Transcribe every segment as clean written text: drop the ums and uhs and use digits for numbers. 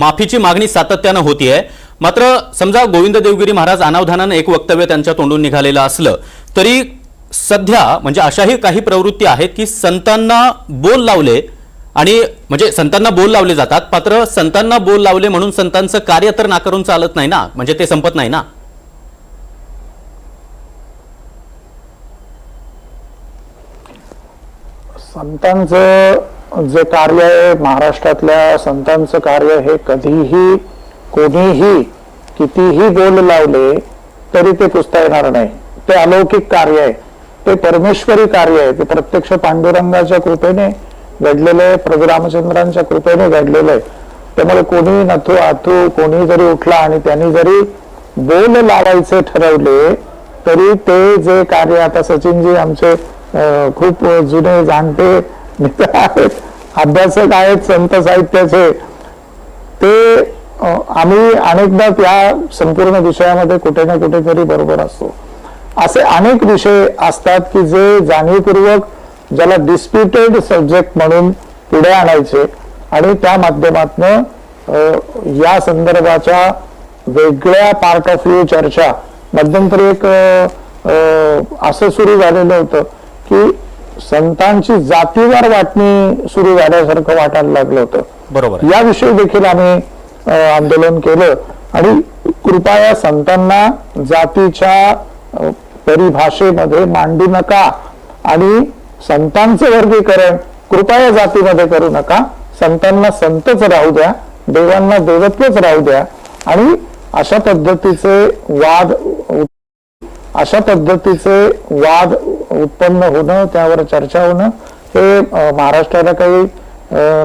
माफीची मागणी सातत्याने होतीये। मात्र समजा गोविंद देवगिरी महाराज अनावधानाने एक वक्तव्य त्यांच्या तोंडून निघालेलं असलं तरी सध्या म्हणजे अशाही काही प्रवृत्ती आहेत की संतांना बोल लावले आणि म्हणजे संतांना बोल लावले जातात, मात्र संतांना बोल लावले म्हणून संतांचं कार्य तर नाकारून चालत नाही ना, म्हणजे ते संपत नाही ना। संतांचं जे कार्य आहे, महाराष्ट्रातल्या संतांचं कार्य हे कधीही कोणीही कितीही बोल लावले तरी ते पुसता येणार नाही। ते अलौकिक कार्य आहे, ते परमेश्वरी कार्य आहे, ते प्रत्यक्ष पांडुरंगाच्या कृपेने घडलेलं आहे, प्रभू रामचंद्रांच्या कृपेने घडलेलं आहे। त्यामुळे कोणी नथू आथू कोणी जरी उठला आणि त्यांनी जरी बोल लावायचे ठरवले तरी ते जे कार्य, आता सचिनजी आमचे खूप जुने जाणते मित्र आहेत, अभ्यासक आहेत संत साहित्याचे, ते आम्ही अनेकदा त्या संपूर्ण विषयामध्ये कुठे ना कुठेतरी बरोबर असतो। असे अनेक विषय असतात की जे जाणीवपूर्वक ज्याला डिस्प्युटेड सब्जेक्ट म्हणून पुढे आणायचे आणि त्या माध्यमातून या संदर्भाच्या वेगळ्या पार्ट ऑफ व्ह्यू चर्चा, मध्यंतरी एक असं सुरू झालेलं होतं की संतांची जातीवार वाटणी सुरू झाल्यासारखं वाटायला लागलं होतं। बरोबर, याविषयी देखील आम्ही आंदोलन केलं आणि कृपया संतांना जातीच्या परिभाषेमध्ये मांडू नका आणि संतांचं वर्गीकरण कृपया जातीमध्ये करू नका। संतांना संतच राहू द्या, देवांना देवत्वच राहू द्या आणि अशा पद्धतीचे वाद उत्पन्न होणं, त्यावर चर्चा होणं हे महाराष्ट्राला काही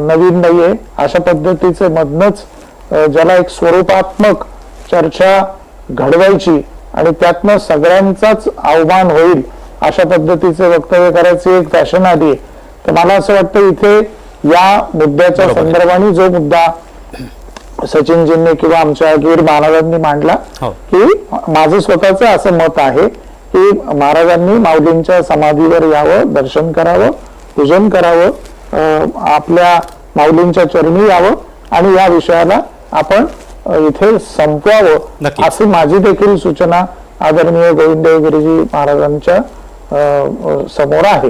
नवीन नाहीये। अशा पद्धतीचे मधनच ज्याला एक स्वरूपात्मक चर्चा घडवायची आणि त्यातनं सगळ्यांचाच अवमान होईल अशा पद्धतीचे वक्तव्य करायची एक फॅशन आली। तर मला असं वाटतं इथे या मुद्द्याच्या संदर्भाने जो मुद्दा सचिनजींनी किंवा आमच्या गिर महाराजांनी मांडला की माझं स्वतःचं असं मत आहे की महाराजांनी माऊलींच्या समाधीवर यावं, दर्शन करावं, पूजन करावं, आपल्या माऊलींच्या चरणी यावं आणि या विषयाला आपण इथे संपवावं अशी माझी देखील सूचना आदरणीय गोविंद देवगिरीजी महाराजांच्या समोर आहे।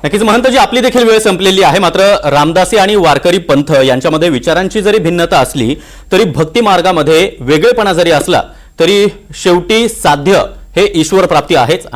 नक्कीच महंतजी, आपली देखील वेळ संपलेली आहे। मात्र रामदासी आणि वारकरी पंथ यांच्यामध्ये विचारांची जरी भिन्नता असली तरी भक्ती मार्गामध्ये वेगळेपणा जरी असला तरी शेवटी साध्य हे ईश्वर प्राप्ती आहेच।